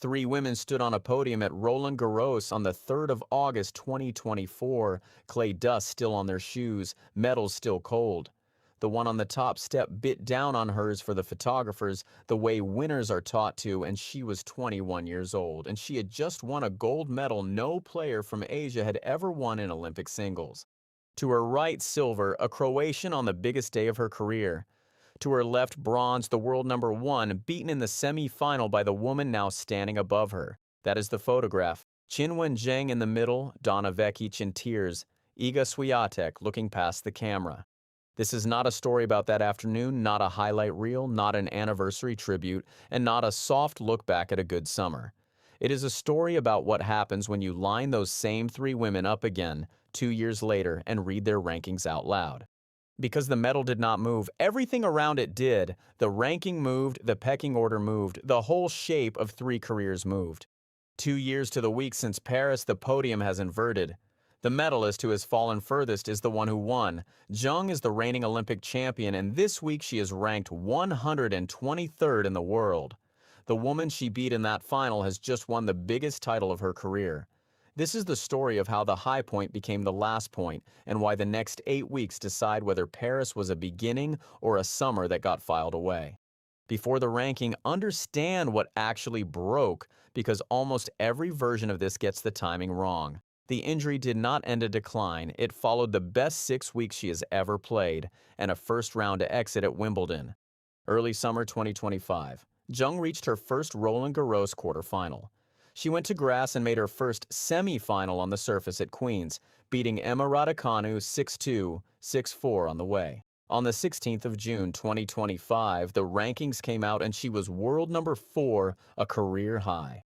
Three women stood on a podium at Roland Garros on the 3rd of August 2024, clay dust still on their shoes, medals still cold. The one on the top step bit down on hers for the photographers, the way winners are taught to, and she was 21 years old, and she had just won a gold medal no player from Asia had ever won in Olympic singles. To her right, silver, a Croatian on the biggest day of her career. To her left, bronze, the world number one, beaten in the semi-final by the woman now standing above her. That is the photograph. Qinwen Zheng in the middle, Donna Vekic in tears, Iga Swiatek looking past the camera. This is not a story about that afternoon, not a highlight reel, not an anniversary tribute, and not a soft look back at a good summer. It is a story about what happens when you line those same three women up again 2 years later and read their rankings out loud. Because the medal did not move, everything around it did. The ranking moved, the pecking order moved, the whole shape of three careers moved. 2 years to the week since Paris, the podium has inverted. The medalist who has fallen furthest is the one who won. Zheng is the reigning Olympic champion, and this week she is ranked 123rd in the world. The woman she beat in that final has just won the biggest title of her career. This is the story of how the high point became the last point, and why the next 8 weeks decide whether Paris was a beginning or a summer that got filed away. Before the ranking, understand what actually broke, because almost every version of this gets the timing wrong. The injury did not end a decline, it followed the best 6 weeks she has ever played, and a first-round exit at Wimbledon. Early summer 2025, Zheng reached her first Roland Garros quarterfinal. She went to grass and made her first semi-final on the surface at Queen's, beating Emma Raducanu 6-2, 6-4 on the way. On the 16th of June 2025, the rankings came out and she was world number 4, a career high.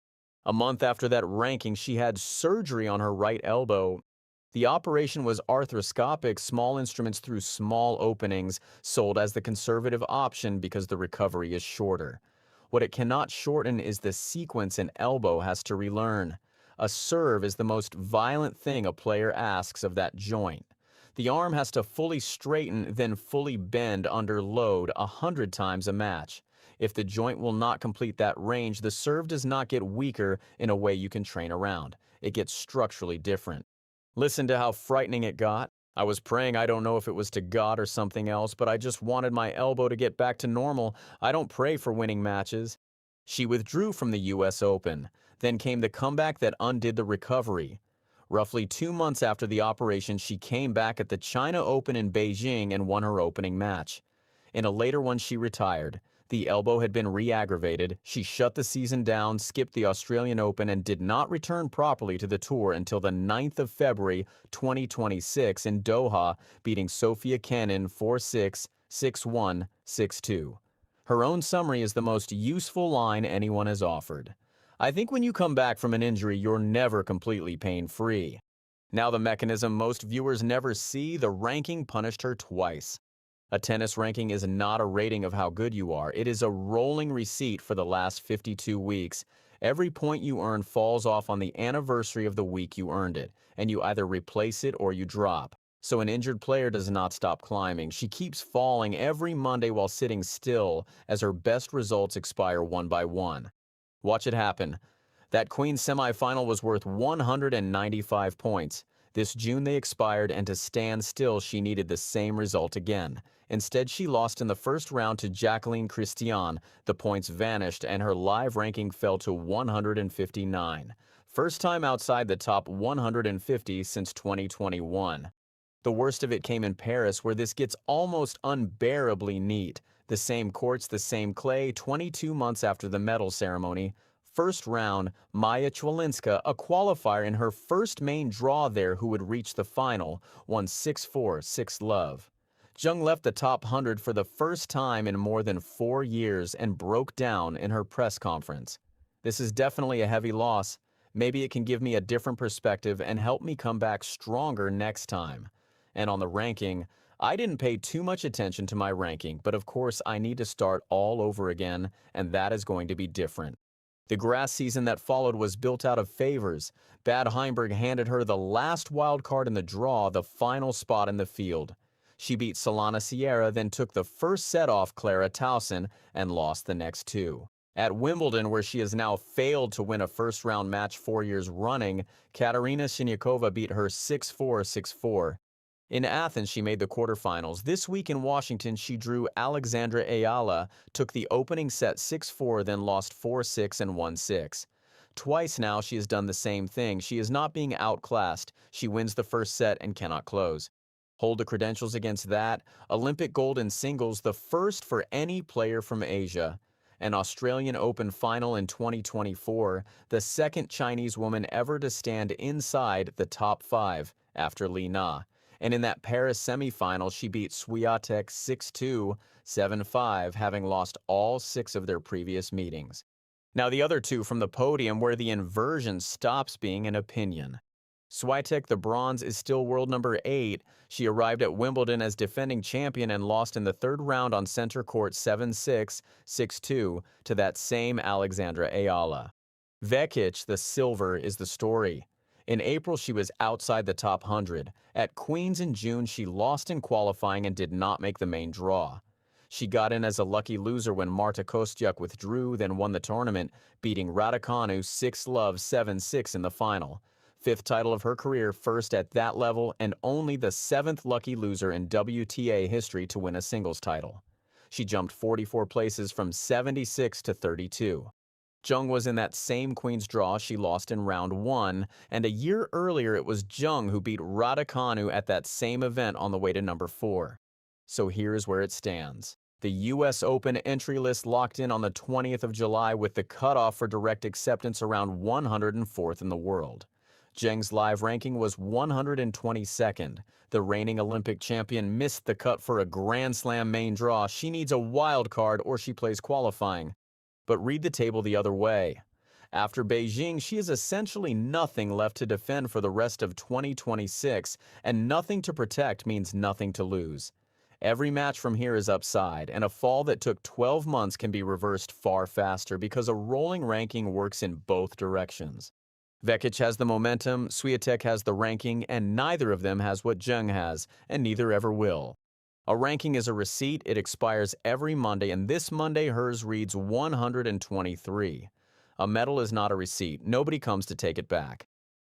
A month after that ranking, she had surgery on her right elbow. The operation was arthroscopic, small instruments through small openings, sold as the conservative option because the recovery is shorter. What it cannot shorten is the sequence an elbow has to relearn. A serve is the most violent thing a player asks of that joint. The arm has to fully straighten, then fully bend under load 100 times a match. If the joint will not complete that range, the serve does not get weaker in a way you can train around. It gets structurally different. Listen to how frightening it got. I was praying, I don't know if it was to God or something else, but I just wanted my elbow to get back to normal. I don't pray for winning matches. She withdrew from the US Open. Then came the comeback that undid the recovery. Roughly 2 months after the operation, she came back at the China Open in Beijing and won her opening match. In a later one, she retired. The elbow had been re-aggravated. She shut the season down, skipped the Australian Open, and did not return properly to the tour until the 9th of February 2026 in Doha, beating Sofia Kenin 4-6, 6-1, 6-2. Her own summary is the most useful line anyone has offered. I think when you come back from an injury, you're never completely pain-free. Now the mechanism most viewers never see, the ranking punished her twice. A tennis ranking is not a rating of how good you are. It is a rolling receipt for the last 52 weeks. Every point you earn falls off on the anniversary of the week you earned it, and you either replace it or you drop. So an injured player does not stop climbing. She keeps falling every Monday while sitting still as her best results expire one by one. Watch it happen. That Queen's semifinal was worth 195 points. This June they expired, and to stand still she needed the same result again. Instead, she lost in the first round to Jacqueline Christian. The points vanished, and her live ranking fell to 159. First time outside the top 150 since 2021. The worst of it came in Paris, where this gets almost unbearably neat. The same courts, the same clay, 22 months after the medal ceremony. First round, Maya Chwalinska, a qualifier in her first main draw there who would reach the final, won 6-4, 6-love. Zheng left the top 100 for the first time in more than 4 years and broke down in her press conference. This is definitely a heavy loss. Maybe it can give me a different perspective and help me come back stronger next time. And on the ranking, I didn't pay too much attention to my ranking, but of course I need to start all over again, and that is going to be different. The grass season that followed was built out of favors. Bad Heimburg handed her the last wild card in the draw, the final spot in the field. She beat Solana Sierra, then took the first set off Clara Towson and lost the next two. At Wimbledon, where she has now failed to win a first-round match 4 years running, Katerina Siniakova beat her 6-4, 6-4. In Athens, she made the quarterfinals. This week in Washington, she drew Alexandra Ayala, took the opening set 6-4, then lost 4-6 and 1-6. Twice now, she has done the same thing. She is not being outclassed. She wins the first set and cannot close. Hold the credentials against that. Olympic gold in singles, the first for any player from Asia. An Australian Open final in 2024, the second Chinese woman ever to stand inside the top 5 after Li Na. And in that Paris semifinal, she beat Swiatek 6-2, 7-5, having lost all 6 of their previous meetings. Now the other two from the podium, where the inversion stops being an opinion. Swiatek, the bronze, is still world number 8. She arrived at Wimbledon as defending champion and lost in the third round on center court 7-6, 6-2 to that same Alexandra Ayala. Vekic, the silver, is the story. In April, she was outside the top 100. At Queens in June, she lost in qualifying and did not make the main draw. She got in as a lucky loser when Marta Kostyuk withdrew, then won the tournament, beating Raducanu 6-love, 7-6 in the final. 5th title of her career, first at that level, and only the 7th lucky loser in WTA history to win a singles title. She jumped 44 places from 76 to 32. Zheng was in that same Queen's draw she lost in round 1, and a year earlier it was Zheng who beat Raducanu at that same event on the way to number 4. So here's where it stands. The U.S. Open entry list locked in on the 20th of July with the cutoff for direct acceptance around 104th in the world. Zheng's live ranking was 122nd. The reigning Olympic champion missed the cut for a Grand Slam main draw. She needs a wild card or she plays qualifying. But read the table the other way. After Beijing, she has essentially nothing left to defend for the rest of 2026, and nothing to protect means nothing to lose. Every match from here is upside, and a fall that took 12 months can be reversed far faster because a rolling ranking works in both directions. Vekic has the momentum, Swiatek has the ranking, and neither of them has what Zheng has, and neither ever will. A ranking is a receipt. It expires every Monday, and this Monday hers reads 123. A medal is not a receipt. Nobody comes to take it back.